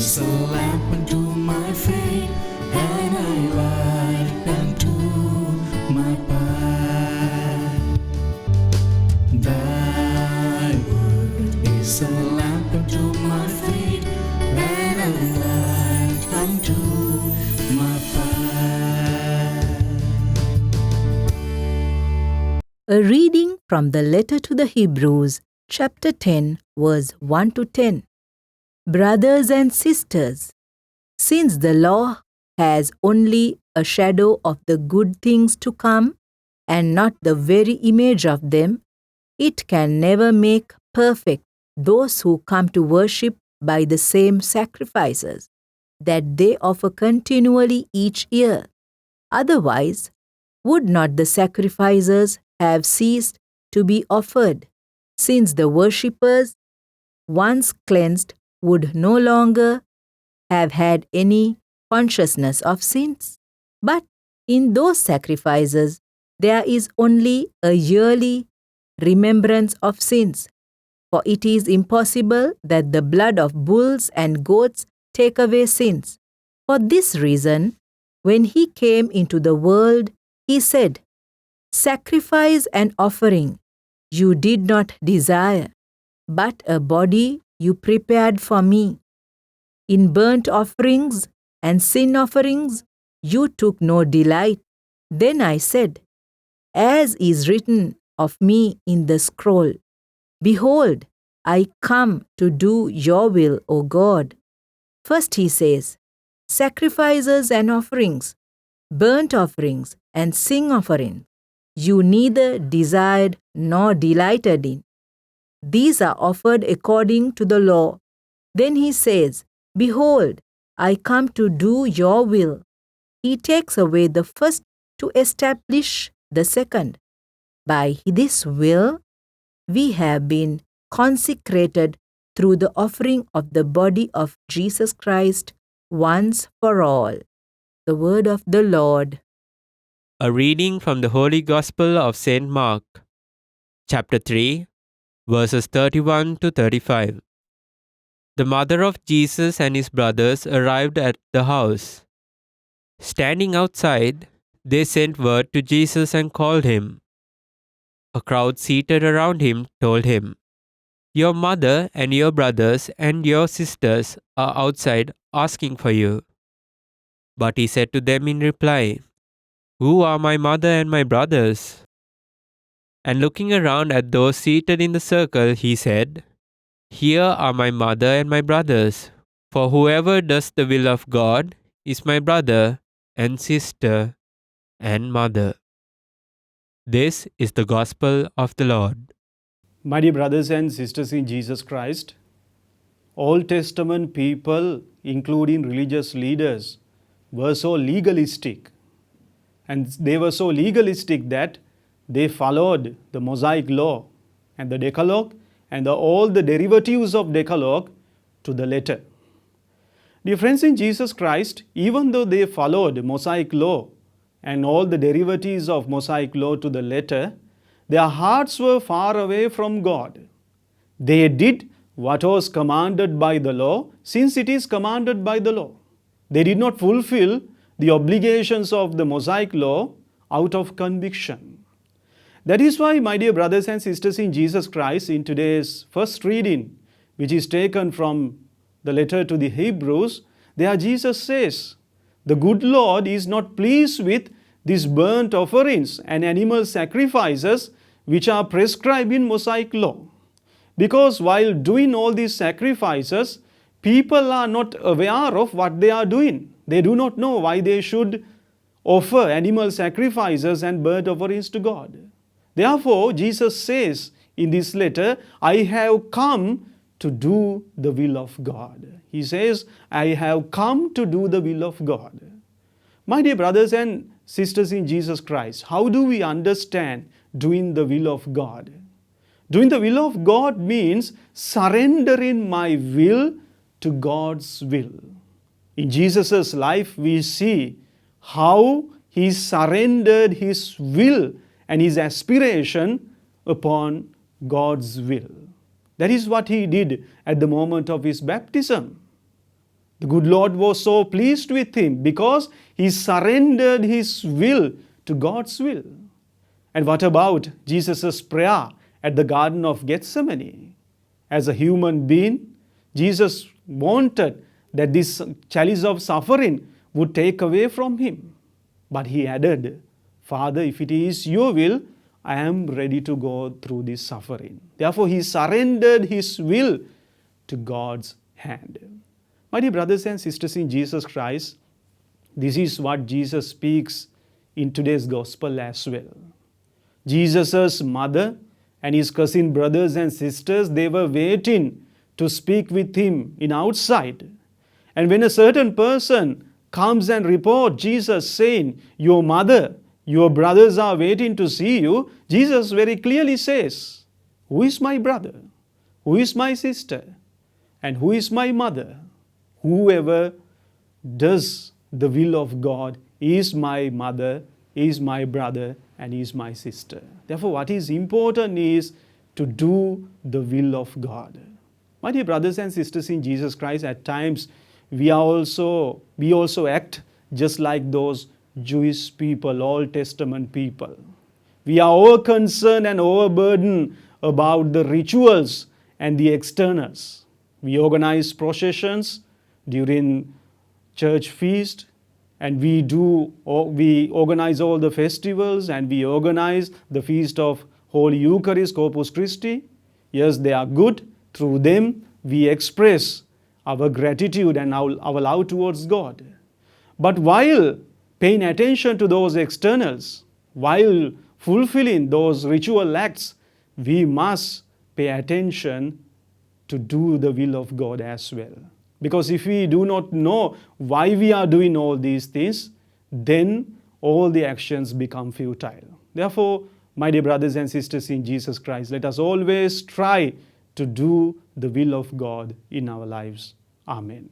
is a lamp unto my feet, and a light unto my path. Thy word is a lamp unto my feet, and a light unto my path. A reading from the letter to the Hebrews, chapter 10, verse 1 to 10. Brothers and sisters, since the law has only a shadow of the good things to come and not the very image of them, it can never make perfect those who come to worship by the same sacrifices that they offer continually each year. Otherwise, would not the sacrifices have ceased to be offered, since the worshippers, once cleansed, would no longer have had any consciousness of sins? But in those sacrifices, there is only a yearly remembrance of sins, for it is impossible that the blood of bulls and goats take away sins. For this reason, when he came into the world, he said, "Sacrifice and offering you did not desire, but a body you prepared for me. In burnt offerings and sin offerings you took no delight." Then I said, "As is written of me in the scroll, Behold, I come to do your will, O God." First he says, "Sacrifices and offerings, burnt offerings and sin offerings, you neither desired nor delighted in. These are offered according to the law." Then he says, "Behold, I come to do your will." He takes away the first to establish the second. By this will, we have been consecrated through the offering of the body of Jesus Christ once for all. The word of the Lord. A reading from the Holy Gospel of St. Mark, chapter 3, verses 31 to 35. The mother of Jesus and his brothers arrived at the house. Standing outside, they sent word to Jesus and called him. A crowd seated around him told him, "Your mother and your brothers and your sisters are outside asking for you." But he said to them in reply, "Who are my mother and my brothers?" And looking around at those seated in the circle, he said, "Here are my mother and my brothers. For whoever does the will of God is my brother and sister and mother." This is the gospel of the Lord. My dear brothers and sisters in Jesus Christ, Old Testament people, including religious leaders, were so legalistic. And they were so legalistic that they followed the Mosaic law and the Decalogue and all the derivatives of Decalogue to the letter. Dear friends in Jesus Christ, even though they followed Mosaic law and all the derivatives of Mosaic law to the letter, their hearts were far away from God. They did what was commanded by the law, since it is commanded by the law. They did not fulfill the obligations of the Mosaic law out of conviction. That is why, my dear brothers and sisters in Jesus Christ, in today's first reading, which is taken from the letter to the Hebrews, there Jesus says, "The good Lord is not pleased with these burnt offerings and animal sacrifices which are prescribed in Mosaic law." Because while doing all these sacrifices, people are not aware of what they are doing. They do not know why they should offer animal sacrifices and burnt offerings to God. Therefore, Jesus says in this letter, "I have come to do the will of God." He says, "I have come to do the will of God." My dear brothers and sisters in Jesus Christ, how do we understand doing the will of God? Doing the will of God means surrendering my will to God's will. In Jesus' life, we see how he surrendered his will and his aspiration upon God's will. That is what he did at the moment of his baptism. The good Lord was so pleased with him because he surrendered his will to God's will. And what about Jesus' prayer at the Garden of Gethsemane? As a human being, Jesus wanted that this chalice of suffering would take away from him. But he added, Father, if it is your will, I am ready to go through this suffering. Therefore, he surrendered his will to God's hand. My dear brothers and sisters in Jesus Christ, this is what Jesus speaks in today's gospel as well. Jesus' mother and his cousin brothers and sisters, they were waiting to speak with him in outside. And when a certain person comes and reports Jesus saying, your mother, your brothers are waiting to see you, Jesus very clearly says, who is my brother? Who is my sister? And who is my mother? Whoever does the will of God is my mother, is my brother, and is my sister. Therefore, what is important is to do the will of God. My dear brothers and sisters in Jesus Christ, at times we also act just like those Jewish people, Old Testament people. We are all concerned and overburdened about the rituals and the externals. We organize processions during church feast, and we organize all the festivals, and we organize the feast of Holy Eucharist, Corpus Christi. Yes, they are good. Through them, we express our gratitude and our love towards God. But while paying attention to those externals, while fulfilling those ritual acts, we must pay attention to do the will of God as well. Because if we do not know why we are doing all these things, then all the actions become futile. Therefore, my dear brothers and sisters in Jesus Christ, let us always try to do the will of God in our lives. Amen.